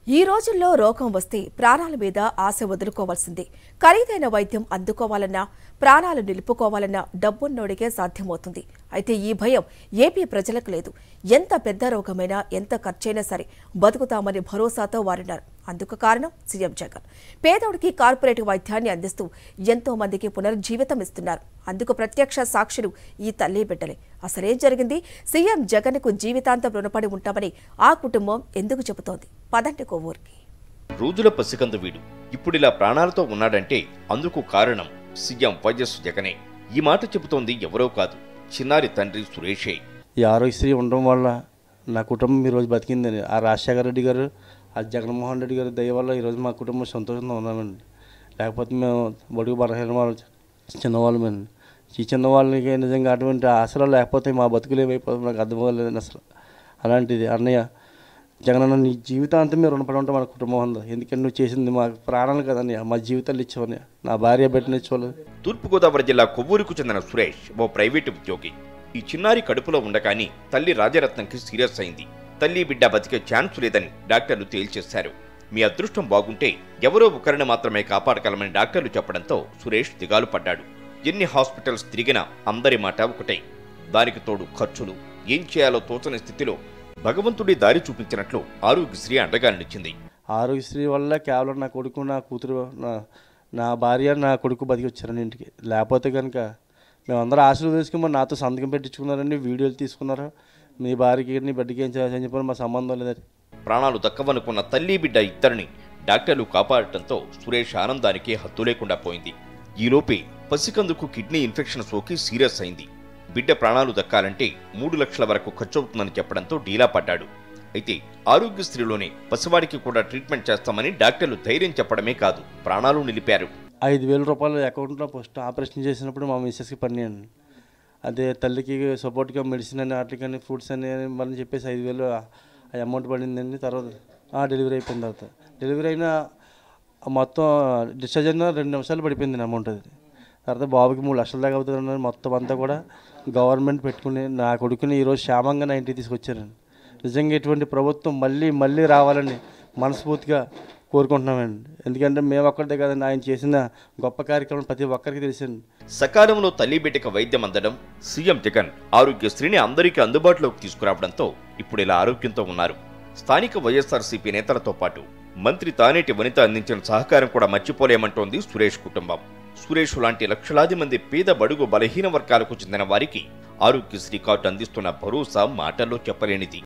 ఈ రోజుల్లో రోగం వస్తే ప్రాణాల మీద ఆశ వదులుకోవాల్సిందే. ఖరీదైన వైద్యం అందుకోవాలన్నా, ప్రాణాలు నిలుపుకోవాలన్నా డబ్బున్నోడికే సాధ్యమవుతుంది. అయితే ఈ భయం ఏపీ ప్రజలకు లేదు. ఎంత పెద్ద రోగమైనా, ఎంత ఖర్చైనా సరే బతుకుతామని భరోసాతో వారున్నారు. అందుకు కారణం సీఎం జగన్. పేదోడికి కార్పొరేట్ వైద్యాన్ని అందిస్తూ ఎంతో మందికి పునరుజ్జీవితం ఇస్తున్నారు. అందుకు ప్రత్యక్ష సాక్షులు ఈ తల్లి బిడ్డలే. అసలేం జరిగింది? సీఎం జగన్కు జీవితాంతం రుణపడి ఉంటామని ఆ కుటుంబం ఎందుకు చెబుతోంది? పదండి కొవ్వూరికి. రోజుల పసికందు వీడు ఇప్పుడిలా ప్రాణాలతో ఉన్నాడంటే అందుకు కారణం సీఎం వైఎస్ జగనే. ఈ మాట చెబుతోంది ఎవరో కాదు, చిన్నారి తండ్రి సురేషే. ఈ ఆరోగ్యశ్రీ ఉండడం వల్ల నా కుటుంబం ఈరోజు బతికిందని ఆ రాజశేఖర రెడ్డి గారు, ఆ జగన్మోహన్ రెడ్డి గారి దయ వల్ల ఈరోజు మా కుటుంబం సంతోషంగా ఉన్నామండి. లేకపోతే మేము బడుగు బలహీన వాళ్ళు చిన్నవాళ్ళమండి. ఈ చిన్నవాళ్ళకి నిజంగా అటువంటి ఆశలు లేకపోతే మా బతుకులు ఏమైపోతుంది నాకు అర్థం అవ్వలేదండి అసలు. అలాంటిది అన్నయ్య జగనన్న, నీ జీవితాంతం మీరు రుణపడి ఉంటాం మన కుటుంబం అంతా. ఎందుకంటే నువ్వు చేసింది మా ప్రాణాలు కదన్నయ్య, మా జీవితాలు ఇచ్చావని. నా భార్య బిడ్డని ఇచ్చేవాళ్ళు. తూర్పుగోదావరి జిల్లా కొవ్వూరుకు చెందిన సురేష్ ఓ ప్రైవేటు ఉద్యోగి. ఈ చిన్నారి కడుపులో ఉండగాని తల్లి రాజరత్నంకి సీరియస్ అయింది. తల్లి బిడ్డ బతికే ఛాన్స్ లేదని డాక్టర్లు తేల్చేశారు. మీ అదృష్టం బాగుంటే ఎవరో ఒకరిని మాత్రమే కాపాడగలమని డాక్టర్లు చెప్పడంతో సురేష్ దిగాలు పడ్డాడు. ఎన్ని హాస్పిటల్స్ తిరిగినా అందరి మాట ఒకటే. దానికి తోడు ఖర్చులు. ఏం చేయాలో తోచని స్థితిలో భగవంతుడి దారి చూపించినట్లు ఆరోగ్యశ్రీ అండగా నిలిచింది. ఆరోగ్యశ్రీ వల్ల కేవలం నా కొడుకు, నా కూతురు, నా భార్య, నా కొడుకు బతికి వచ్చారండి ఇంటికి. లేకపోతే కనుక మేమందరూ ఆశలు తీసుకుని నాతో సంతకం పెట్టించుకున్నారండి, వీడియోలు తీసుకున్నారు. మీ భార్యకి నీ బిడ్డకి ఏం చేయాలని చెప్పి మా సంబంధం లేదని. ప్రాణాలు దక్కవనుకున్న తల్లి బిడ్డ ఇద్దరిని డాక్టర్లు కాపాడటంతో సురేష్ ఆనందానికి హద్దు లేకుండా పోయింది. ఈలోపే పసికందుకు కిడ్నీ ఇన్ఫెక్షన్ సోకి సీరియస్ అయింది. బిడ్డ ప్రాణాలు దక్కాలంటే 3 లక్షల వరకు ఖర్చవుతుందని చెప్పడంతో డీలా పడ్డాడు. అయితే ఆరోగ్యశ్రీలోనే పసివాడికి కూడా ట్రీట్మెంట్ చేస్తామని డాక్టర్లు ధైర్యం చెప్పడమే కాదు, ప్రాణాలు నిలిపారు. 5,000 రూపాయలు అకౌంట్లో ఫస్ట్ ఆపరేషన్ చేసినప్పుడు మా మిస్సెస్కి పడినాయండి. అదే తల్లికి సపోర్ట్గా మెడిసిన్ అని వాటికని ఫ్రూట్స్ అని మళ్ళీ చెప్పేసి 5,000 అమౌంట్ పడిందండి. తర్వాత డెలివరీ అయిపోయిన తర్వాత డెలివరీ అయిన మొత్తం డిశ్చార్జ్ అయిన 2 నిమిషాలు పడిపోయింది అమౌంట్. అది తర్వాత బాబుకి 3 లక్షల దాకా అవుతుంది. మొత్తం అంతా కూడా గవర్నమెంట్ పెట్టుకుని నా కొడుకుని ఈరోజు క్షేమంగా నా ఇంటికి తీసుకొచ్చారండి. నిజంగా ఇటువంటి ప్రభుత్వం మళ్ళీ రావాలని మనస్ఫూర్తిగా కోరుకుంటున్నామండి. ఎందుకంటే మేము ఒక్కటే కదండి, ఆయన చేసిన గొప్ప కార్యక్రమం ప్రతి ఒక్కరికి తెలిసింది. సకాలంలో తల్లి బిడ్డకు వైద్యం అందడం, సీఎం జగన్ ఆరోగ్యశ్రీని అందరికీ అందుబాటులోకి తీసుకురావడంతో ఇప్పుడు ఇలా ఆరోగ్యంతో ఉన్నారు. స్థానిక వైఎస్ఆర్సీపీ నేతలతో పాటు మంత్రి తానేటి వనిత అందించిన సహకారం కూడా మర్చిపోలేమంటోంది సురేష్ కుటుంబం. సురేష్ లాంటి లక్షలాది మంది పేద బడుగు బలహీన వర్గాలకు చెందిన వారికి ఆరోగ్యశ్రీ కార్డు అందిస్తున్న భరోసా మాటల్లో చెప్పలేనిది.